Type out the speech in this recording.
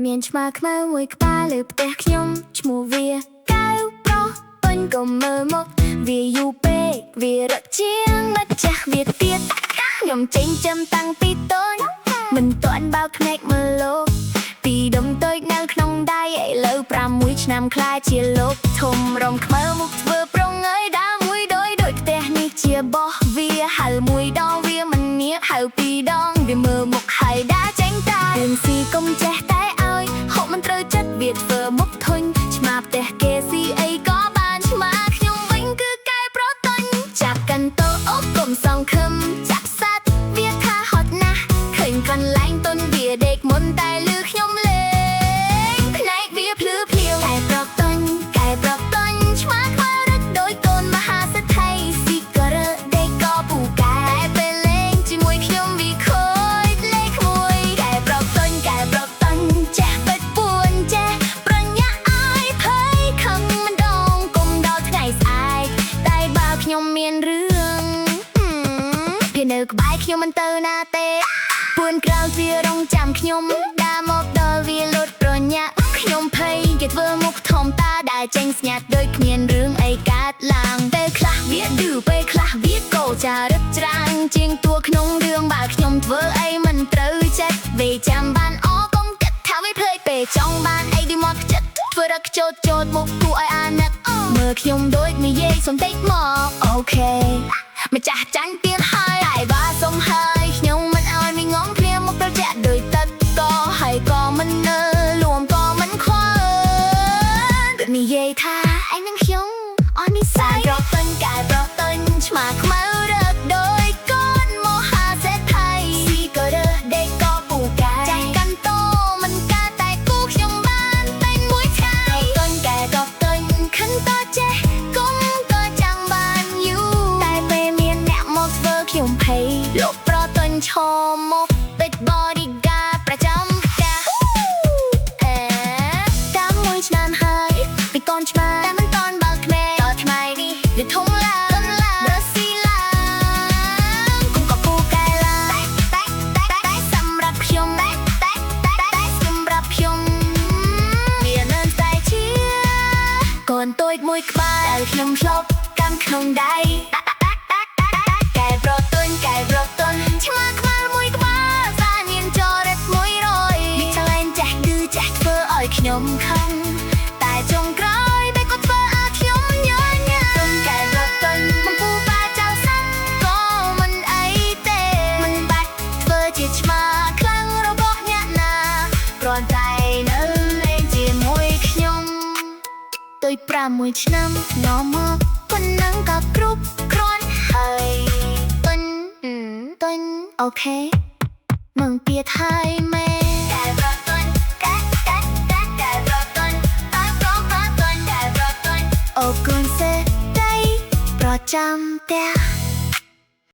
មានឆ្មាខ្មៅមួយក្បាលលើផ្ទះខ្ញុំឈ្មោះវាកៅប្រុសពេញក៏មើលមកវាយូរពេកវារត់ជាងម្ចាស់វាទៀតខ្ញុំចេញចាំតាំងពីតូចមិនទាន់បើកភ្នែកមើលលោកពីដុំតូចនៅក្នុងដៃឥឡូវ6ឆ្នាំខ្លាចជាលោកធំរំខ្មៅមុខធ្វើប្រងើយដើរមួយដូចផ្ទះនេះជាបោះវាហៅមួយដងវាមិននៀកហៅពីរដងវាមើលមុខហើយដើរចេញតារឿងស៊ីកុំចេះតែឲ្យហូបមិនត្រូវចិត្តវាធ្វើមុខធុញឆ្មាផ្ទះគេស៊ីអីក៏បានឆ្មាខ្ញុំវិញគឺកែប្រទញ្ញចាប់កាន់តោអូកុំសង្ឃឹមចាប់សัตว์វាថាហត់ណាស់ឃើញកន្លែងទុនវាដេកមុនតែលឺខ្ញុំលេងភ្នែកវាភ្លឺភ្លាវកែប្រទញ្ញឆ្មាខ្មៅរឹកដោយកូនមហាសេដ្ឋីស៊ីក៏រើដេកក៏ពូកែតែពេលលេងជាមួយខ្ញុំវាខូចលេខមួយកែប្រទញ្ញចេះពេចពួនចេះប្រញាប់ឲ្យភ័យខឹងមិនដងគុំដល់ថ្ងៃស្អែកតែបើខ្ញុំមានរឿងវានៅក្បែរខ្ញុំមិនទៅណាទេពួនក្រោយវារងចាំខ្ញុំដើរមកដល់វាលុតប្រញាប់ខ្ញុំភ័យគេធ្វើមុខធំតាដែលចេញស្ញាត់ដូចគ្មានរឿងអីកើតឡើងពេលខ្លះវាឌឺពេលខ្លះវាកោចារឹកច្រាំងជាងតួក្នុងរឿងបើខ្ញុំធ្វើអីមិនត្រូវចិត្តវាចាំបានអកុំគិតថាវាភ្លេចពេលចង់បានអីឌីមកចិត្តធ្វើរកចោតមុខគួរឲ្យអាណិតមើលខ្ញុំដូចនិយាយសំតិចមកអូខេម្ចាស់ចាញ់ទៀតហើយតែបើសុំហើយខ្ញុំមិនឲ្យមីងងព្រាមកប្រជែកដោយទឹកក៏ហើយក៏មិននៅលួមក៏មិនខ្វល់ដូចនិយាយថាឯងនឹងខ្ញុំអស់និស័យប្រទញ្ញកែប្រទញ្ញឆ្មាខ្មៅរឹកដោយកូនមហាសេដ្ឋីស៊ីក៏រើដេកក៏ពូកែចាញ់កាន់តោមិនកើតតែគូខ្ញុំបានតែមួយថ្ងៃកែប្រទញ្ញខឹងតចេះគុំក៏ចាំបានយូរតែពេលមានអ្នកមកធ្វើខ្ញុំភ័យលោកប្រទញ្ញឈរមកពេច bodyguard ប្រចាំផ្ទះតាមមួយឆ្នាំហើយពីកូនឆ្មាតែមិនតាន់បើកភ្នែកដល់ថ្ងៃនេះវាធំឡើងរើស៊ីឡើងគុំក៏ពូកែឡើងតែសម្រាប់ខ្ញុំមាននៅតែជាកូនតូចមួយក្បាលដែលខ្ញុំធ្លាប់កាន់ក្នុងដៃកែប្រទញ្ញឆ្មាខ្មៅមួយក្បាលសាញៀនចរិត100វាឆ្លែងចេះឌឺចេះធ្វើឲ្យខ្ញុំខឹងតែចុងក្រោយបែកក៏ធ្វើឲ្យខ្ញុំញញឹមកែប្រទញ្ញមិនពូប៉ាចៅសាច់ក៏មិនអីទេមិនបាច់ធ្វើជាឆ្មាខ្លាំងរបស់អ្នកណាគ្រាន់តែនៅលេងជាមួយខ្ញុំទុយ6ឆ្នាំនាំមកប៉ុណ្ណឹងក៏គ្រប់គ្រាន់ហើយទុញអូខេมึงเปียไทยแม่กែប្រទញ្ញកែប្រទញ្ញតែប្រទញ្ញកែប្រទញ្ញអរគុណសេរីប្រចាំផ្ទះ